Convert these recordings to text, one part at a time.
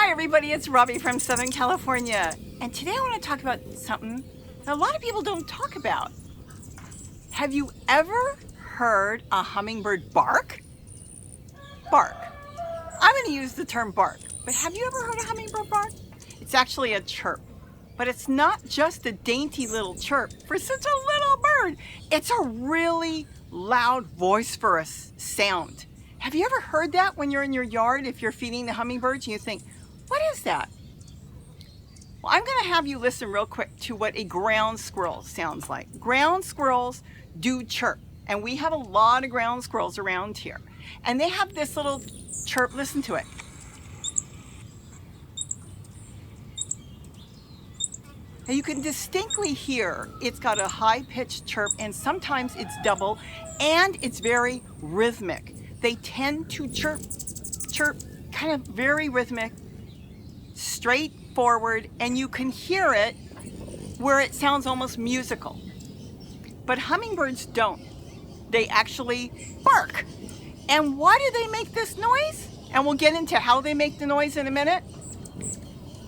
Hi everybody, it's Robbie from Southern California, and today I want to talk about something that a lot of people don't talk about. Have you ever heard a hummingbird bark? Bark. I'm going to use the term bark, but have you ever heard a hummingbird bark? It's actually a chirp, but it's not just a dainty little chirp for such a little bird. It's a really loud, vociferous sound. Have you ever heard that when you're in your yard, if you're feeding the hummingbirds and you think, what is that? Well, I'm going to have you listen real quick to what a ground squirrel sounds like. Ground squirrels do chirp, and we have a lot of ground squirrels around here. And they have this little chirp, listen to it. And you can distinctly hear it's got a high-pitched chirp, and sometimes it's double, and it's very rhythmic. They tend to chirp, kind of very rhythmic, straightforward, and you can hear it where it sounds almost musical. But hummingbirds don't. They actually bark. And why do they make this noise? And we'll get into how they make the noise in a minute.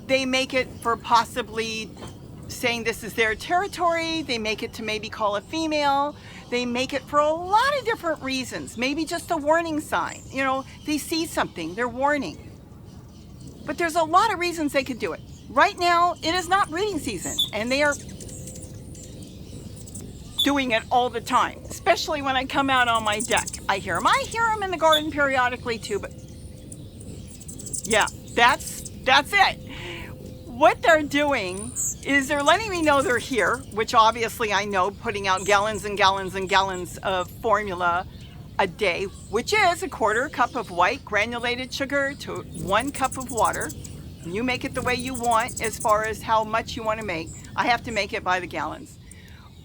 They make it for possibly saying this is their territory. They make it to maybe call a female. They make it for a lot of different reasons. Maybe just a warning sign. You know, they see something, they're warning. But there's a lot of reasons they could do it. Right now, it is not breeding season, and they are doing it all the time, especially when I come out on my deck. I hear them. I hear them in the garden periodically too, but yeah, that's it. What they're doing is they're letting me know they're here, which obviously I know, putting out gallons and gallons and gallons of formula a day, which is a quarter cup of white granulated sugar to 1 cup of water. You make it the way you want as far as how much you want to make. I have to make it by the gallons.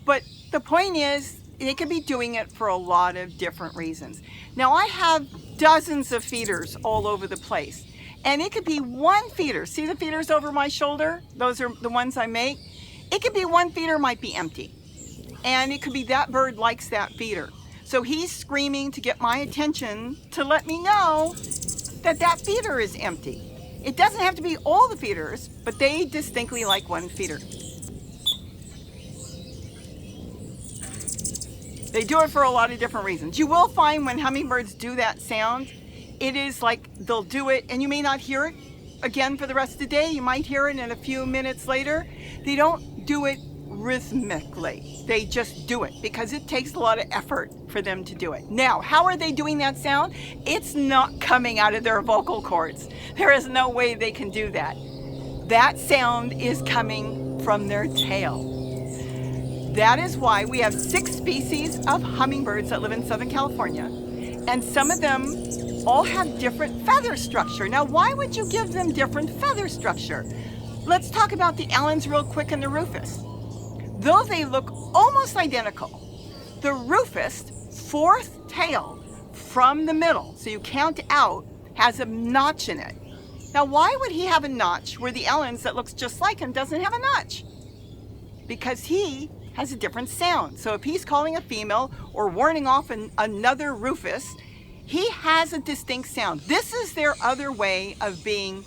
But the point is, they could be doing it for a lot of different reasons. Now, I have dozens of feeders all over the place. And it could be one feeder. See the feeders over my shoulder? Those are the ones I make. It could be one feeder might be empty. And it could be that bird likes that feeder. So he's screaming to get my attention to let me know that that feeder is empty. It doesn't have to be all the feeders, but they distinctly like one feeder. They do it for a lot of different reasons. You will find when hummingbirds do that sound, it is like they'll do it and you may not hear it again for the rest of the day. You might hear it in a few minutes later. They don't do it rhythmically. They just do it because it takes a lot of effort for them to do it. Now, how are they doing that sound? It's not coming out of their vocal cords. There is no way they can do that. That sound is coming from their tail. That is why we have 6 species of hummingbirds that live in Southern California, and some of them all have different feather structure. Now, why would you give them different feather structure? Let's talk about the Allens real quick and the rufous. Though they look almost identical, the rufous, 4th tail from the middle, so you count out, has a notch in it. Now, why would he have a notch where the Allens that looks just like him doesn't have a notch? Because he has a different sound. So if he's calling a female or warning off another rufous, he has a distinct sound. This is their other way of being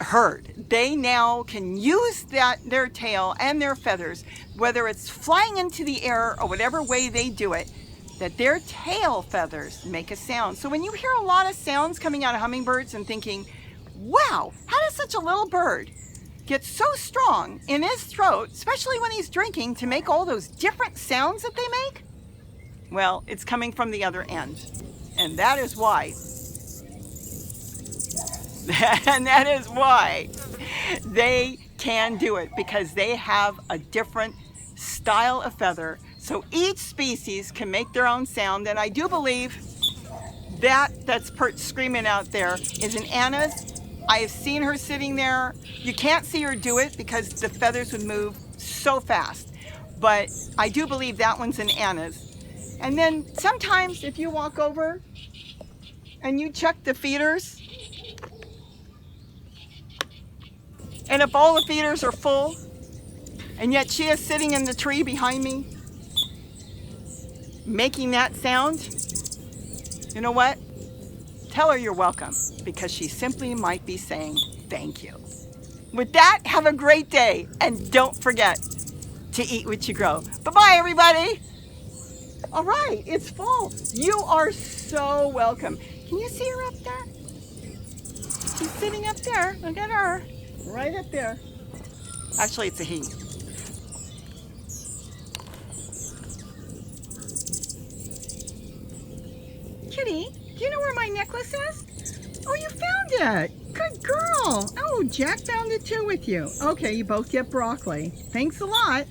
heard. They now can use their tail and their feathers, whether it's flying into the air or whatever way they do it, that their tail feathers make a sound. So when you hear a lot of sounds coming out of hummingbirds and thinking, wow, how does such a little bird get so strong in his throat, especially when he's drinking, to make all those different sounds that they make? Well, it's coming from the other end. And that is why, they can do it, because they have a different style of feather. So each species can make their own sound. And I do believe that's screaming out there is an Anna's. I have seen her sitting there. You can't see her do it because the feathers would move so fast. But I do believe that one's an Anna's. And then sometimes if you walk over and you check the feeders, and if all the feeders are full, and yet she is sitting in the tree behind me, making that sound, you know what? tell her you're welcome, because she simply might be saying thank you. With that, have a great day, and don't forget to eat what you grow. Bye-bye, everybody. All right, it's full. You are so welcome. Can you see her up there? She's sitting up there. Look at her. Right up there. Actually, it's a he. Kitty, do you know where my necklace is? Oh, you found it. Good girl. Oh, Jack found it too with you. Okay, you both get broccoli. Thanks a lot.